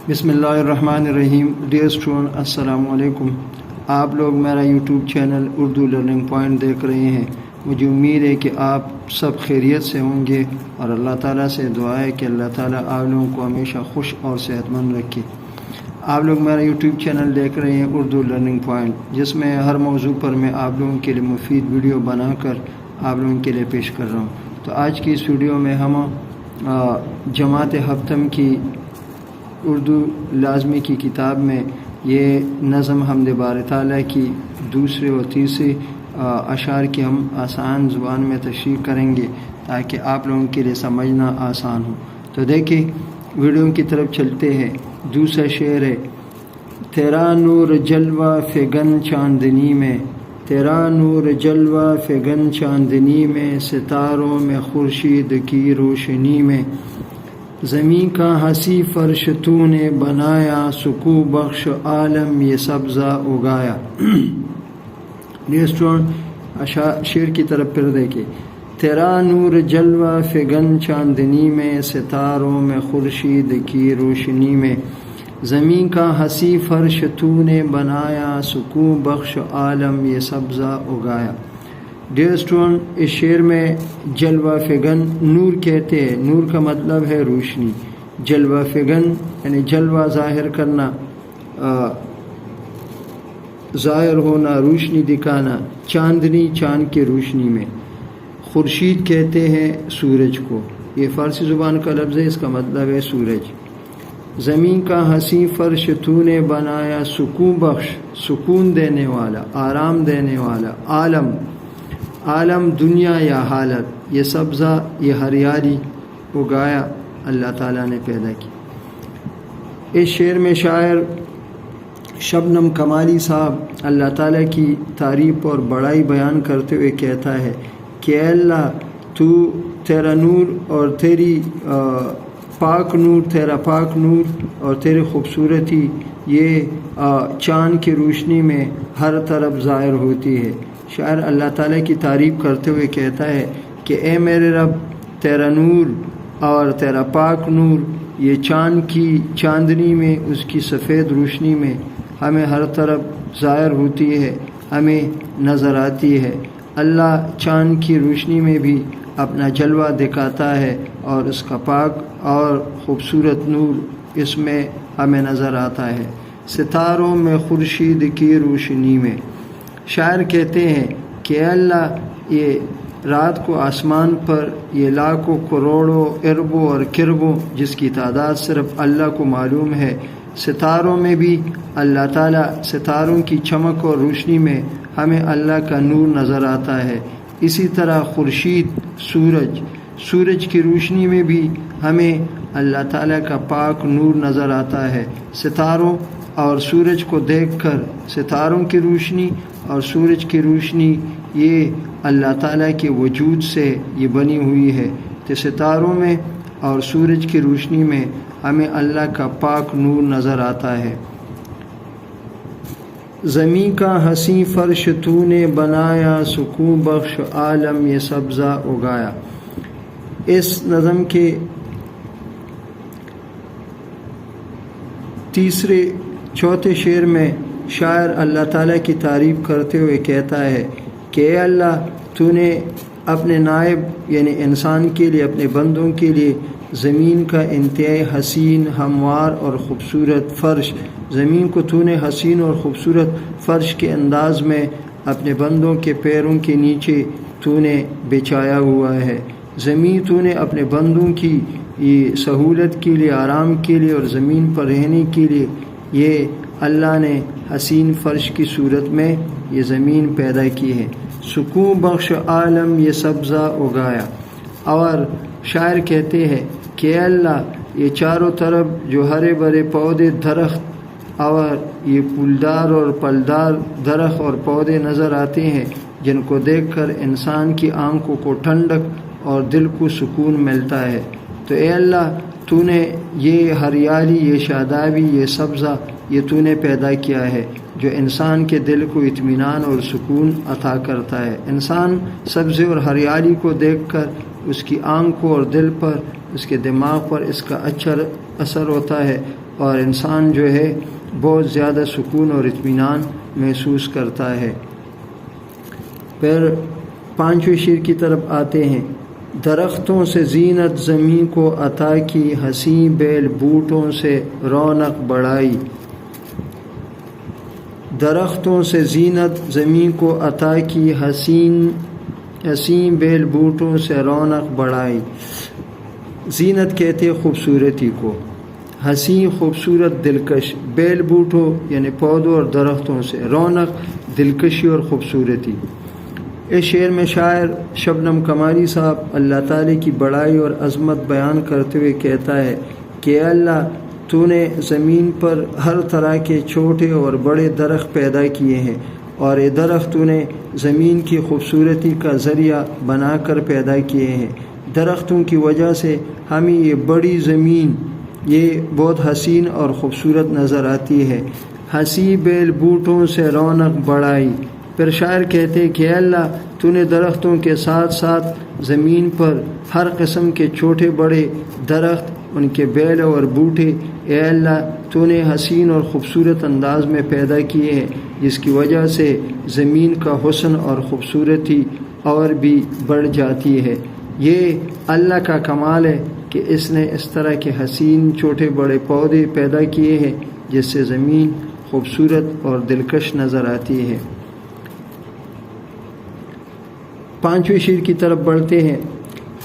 بسم اللہ الرحمن الرحیم۔ ڈیئر اسٹوڈنٹ، السلام علیکم۔ آپ لوگ میرا YouTube channel Urdu learning point دیکھ رہے ہیں۔ مجھے امید ہے کہ آپ سب خیریت سے ہوں گے اور اللہ تعالیٰ سے دعا ہے کہ اللہ تعالیٰ آپ لوگوں کو ہمیشہ خوش اور صحت مند رکھے۔ آپ لوگ میرا یوٹیوب چینل دیکھ رہے ہیں اردو لرننگ پوائنٹ، جس میں ہر موضوع پر میں آپ لوگوں کے لیے مفید ویڈیو بنا کر آپ لوگوں کے لیے پیش کر رہا ہوں۔ تو آج کی اس ویڈیو میں ہم جماعت ہفتم کی اردو لازمی کی کتاب میں یہ نظم حمد باری تعالیٰ کی دوسرے اور تیسرے اشعار کی ہم آسان زبان میں تشریح کریں گے تاکہ آپ لوگوں کے لیے سمجھنا آسان ہو۔ تو دیکھیں، ویڈیو کی طرف چلتے ہیں۔ دوسرا شعر ہے: تیرا نور جلوہ فگن چاندنی میں، تیرا نور جلوہ فگن چاندنی میں، ستاروں میں خورشید کی روشنی میں، زمین کا حسی فرش تو نے بنایا، سکون بخش عالم یہ سبزہ اگایا۔ شعر کی طرف پھر دیکھیں۔ تیرا نور جلوہ فگن چاندنی میں، ستاروں میں خورشید کی روشنی میں، زمین کا حسی فرش تو نے بنایا، سکون بخش عالم یہ سبزہ اگایا۔ ڈیئر اسٹوڈنٹ، اس شعر میں جلوہ فگن نور کہتے ہیں۔ نور کا مطلب ہے روشنی۔ جلوہ فگن یعنی جلوہ ظاہر کرنا، ظاہر ہونا، روشنی دکھانا۔ چاندنی، چاند کی روشنی میں۔ خورشید کہتے ہیں سورج کو، یہ فارسی زبان کا لفظ ہے، اس کا مطلب ہے سورج۔ زمین کا حسین فرش تو نے بنایا، سکون بخش، سکون دینے والا، آرام دینے والا، عالم، عالم دنیا یا حالت، یہ سبزہ، یہ ہریالی اگایا اللہ تعالیٰ نے پیدا کی۔ اس شعر میں شاعر شبنم کمالی صاحب اللہ تعالیٰ کی تعریف اور بڑائی بیان کرتے ہوئے کہتا ہے کہ اے اللہ، تو تیرا نور اور تیری پاک نور، تیرا پاک نور اور تیری خوبصورتی یہ چاند کی روشنی میں ہر طرف ظاہر ہوتی ہے۔ شاعر اللہ تعالیٰ کی تعریف کرتے ہوئے کہتا ہے کہ اے میرے رب، تیرا نور اور تیرا پاک نور یہ چاند کی چاندنی میں، اس کی سفید روشنی میں ہمیں ہر طرف ظاہر ہوتی ہے، ہمیں نظر آتی ہے۔ اللہ چاند کی روشنی میں بھی اپنا جلوہ دکھاتا ہے اور اس کا پاک اور خوبصورت نور اس میں ہمیں نظر آتا ہے۔ ستاروں میں خورشید کی روشنی میں، شاعر کہتے ہیں کہ اے اللہ، یہ رات کو آسمان پر یہ لاکھوں کروڑوں اربوں اور کربوں جس کی تعداد صرف اللہ کو معلوم ہے، ستاروں میں بھی اللہ تعالیٰ، ستاروں کی چمک اور روشنی میں ہمیں اللہ کا نور نظر آتا ہے۔ اسی طرح خورشید، سورج، سورج کی روشنی میں بھی ہمیں اللہ تعالیٰ کا پاک نور نظر آتا ہے۔ ستاروں اور سورج کو دیکھ کر، ستاروں کی روشنی اور سورج کی روشنی یہ اللہ تعالیٰ کے وجود سے یہ بنی ہوئی ہے۔ تو ستاروں میں اور سورج کی روشنی میں ہمیں اللہ کا پاک نور نظر آتا ہے۔ زمین کا حسین فرش تو نے بنایا، سکون بخش عالم یہ سبزہ اگایا۔ اس نظم کے تیسرے چوتھے شعر میں شاعر اللہ تعالیٰ کی تعریف کرتے ہوئے کہتا ہے کہ اے اللہ، تو نے اپنے نائب یعنی انسان کے لیے، اپنے بندوں کے لیے زمین کا انتہائی حسین، ہموار اور خوبصورت فرش، زمین کو تو نے حسین اور خوبصورت فرش کے انداز میں اپنے بندوں کے پیروں کے نیچے تو نے بچھایا ہوا ہے۔ زمین تو نے اپنے بندوں کی یہ سہولت کے لیے، آرام کے لیے اور زمین پر رہنے کے لیے یہ اللہ نے حسین فرش کی صورت میں یہ زمین پیدا کی ہے۔ سکون بخش عالم یہ سبزہ اگایا۔ اور شاعر کہتے ہیں کہ اے اللہ، یہ چاروں طرف جو ہرے بھرے پودے، درخت اور یہ پھولدار اور پھلدار درخت اور پودے نظر آتے ہیں، جن کو دیکھ کر انسان کی آنکھوں کو ٹھنڈک اور دل کو سکون ملتا ہے۔ تو اے اللہ، تو نے یہ ہریالی، یہ شادابی، یہ سبزہ یہ تو نے پیدا کیا ہے جو انسان کے دل کو اطمینان اور سکون عطا کرتا ہے۔ انسان سبزے اور ہریالی کو دیکھ کر اس کی آنکھوں اور دل پر، اس کے دماغ پر اس کا اثر ہوتا ہے اور انسان جو ہے بہت زیادہ سکون اور اطمینان محسوس کرتا ہے۔ پھر پانچویں شعر کی طرف آتے ہیں۔ درختوں سے زینت زمین کو عطا کی، حسین بیل بوٹوں سے رونق بڑھائی۔ درختوں سے زینت زمین کو عطا کی، حسین بیل بوٹوں سے رونق بڑھائی۔ زینت کہتے خوبصورتی کو، حسین خوبصورت دلکش، بیل بوٹوں یعنی پودوں اور درختوں سے، رونق دلکشی اور خوبصورتی۔ اس شعر میں شاعر شبنم قماری صاحب اللہ تعالی کی بڑائی اور عظمت بیان کرتے ہوئے کہتا ہے کہ اے اللہ، تو نے زمین پر ہر طرح کے چھوٹے اور بڑے درخت پیدا کیے ہیں، اور یہ درخت تو نے زمین کی خوبصورتی کا ذریعہ بنا کر پیدا کیے ہیں۔ درختوں کی وجہ سے ہمیں یہ بڑی زمین یہ بہت حسین اور خوبصورت نظر آتی ہے۔ حسین بیل بوٹوں سے رونق بڑھائی۔ پھر شاعر کہتے کہ اے اللہ، تو نے درختوں کے ساتھ ساتھ زمین پر ہر قسم کے چھوٹے بڑے درخت، ان کے بیل اور بوٹے، اے اللہ تو نے حسین اور خوبصورت انداز میں پیدا کیے ہیں، جس کی وجہ سے زمین کا حسن اور خوبصورتی اور بھی بڑھ جاتی ہے۔ یہ اللہ کا کمال ہے کہ اس نے اس طرح کے حسین چھوٹے بڑے پودے پیدا کیے ہیں جس سے زمین خوبصورت اور دلکش نظر آتی ہے۔ پانچویں شعر کی طرف بڑھتے ہیں۔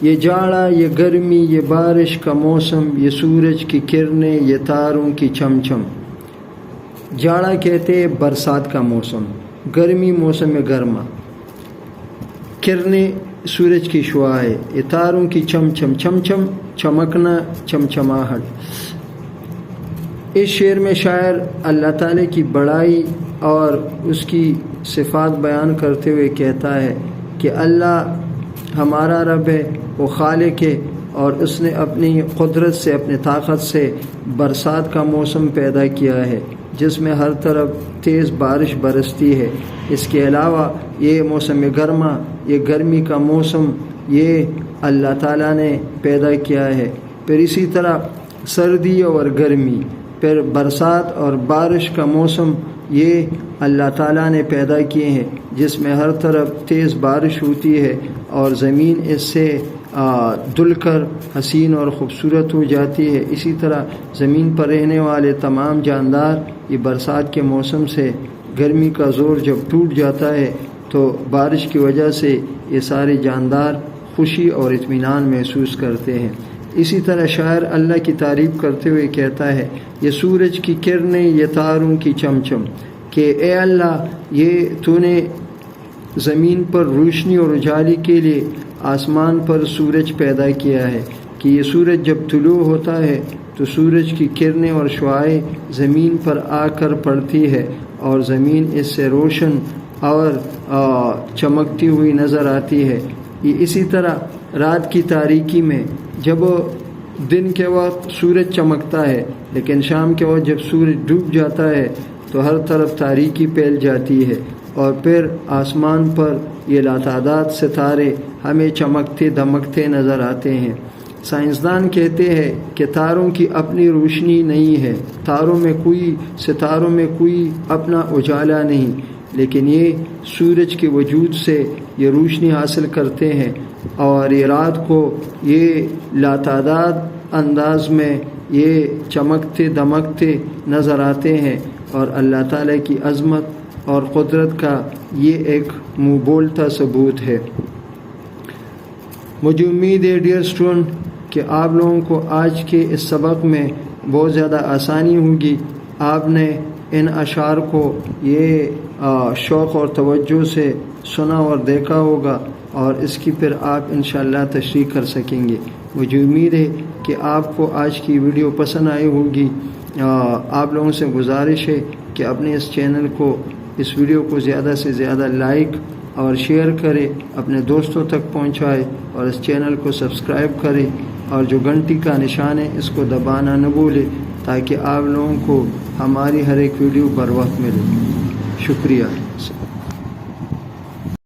یہ جاڑا، یہ گرمی، یہ بارش کا موسم، یہ سورج کی کرنیں، یہ تاروں کی چمچم۔ جاڑا کہتے ہیں برسات کا موسم، گرمی موسم گرما، کرنیں سورج کی شعاعیں، یہ تاروں کی چمچم، چمچم چمکنا، چمچماہٹ۔ اس شعر میں شاعر اللہ تعالی کی بڑائی اور اس کی صفات بیان کرتے ہوئے کہتا ہے کہ اللہ ہمارا رب ہے، وہ خالق ہے، اور اس نے اپنی قدرت سے، اپنے طاقت سے برسات کا موسم پیدا کیا ہے جس میں ہر طرف تیز بارش برستی ہے۔ اس کے علاوہ یہ موسم گرما، یہ گرمی کا موسم، یہ اللہ تعالیٰ نے پیدا کیا ہے۔ پھر اسی طرح سردی اور گرمی، پھر برسات اور بارش کا موسم، یہ اللہ تعالیٰ نے پیدا کیے ہیں جس میں ہر طرف تیز بارش ہوتی ہے اور زمین اس سے دھل کر حسین اور خوبصورت ہو جاتی ہے۔ اسی طرح زمین پر رہنے والے تمام جاندار یہ برسات کے موسم سے گرمی کا زور جب ٹوٹ جاتا ہے تو بارش کی وجہ سے یہ سارے جاندار خوشی اور اطمینان محسوس کرتے ہیں۔ اسی طرح شاعر اللہ کی تعریف کرتے ہوئے کہتا ہے، یہ سورج کی کرنیں، یہ تاروں کی چمچم، کہ اے اللہ، یہ تو نے زمین پر روشنی اور اجالی کے لیے آسمان پر سورج پیدا کیا ہے کہ یہ سورج جب طلوع ہوتا ہے تو سورج کی کرنیں اور شعاعیں زمین پر آ کر پڑتی ہے اور زمین اس سے روشن اور چمکتی ہوئی نظر آتی ہے۔ اسی طرح رات کی تاریکی میں جب دن کے وقت سورج چمکتا ہے لیکن شام کے وقت جب سورج ڈوب جاتا ہے تو ہر طرف تاریکی پھیل جاتی ہے اور پھر آسمان پر یہ لاتعداد ستارے ہمیں چمکتے دمکتے نظر آتے ہیں۔ سائنسدان کہتے ہیں کہ تاروں کی اپنی روشنی نہیں ہے، ستاروں میں کوئی اپنا اجالا نہیں، لیکن یہ سورج کے وجود سے یہ روشنی حاصل کرتے ہیں اور یہ رات کو یہ لاتعداد انداز میں یہ چمکتے دمکتے نظر آتے ہیں، اور اللہ تعالیٰ کی عظمت اور قدرت کا یہ ایک منہ بولتا ثبوت ہے۔ مجھے امید ہے ڈیئر اسٹوڈنٹ کہ آپ لوگوں کو آج کے اس سبق میں بہت زیادہ آسانی ہوگی۔ آپ نے ان اشعار کو یہ شوق اور توجہ سے سنا اور دیکھا ہوگا اور اس کی پھر آپ انشاءاللہ تشریح کر سکیں گے۔ مجھے امید ہے کہ آپ کو آج کی ویڈیو پسند آئی ہوگی۔ آپ لوگوں سے گزارش ہے کہ اپنے اس چینل کو، اس ویڈیو کو زیادہ سے زیادہ لائک اور شیئر کرے، اپنے دوستوں تک پہنچائے اور اس چینل کو سبسکرائب کرے اور جو گھنٹی کا نشان ہے اس کو دبانا نہ بھولے تاکہ آپ لوگوں کو ہماری ہر ایک ویڈیو بر وقت ملے۔ شکریہ۔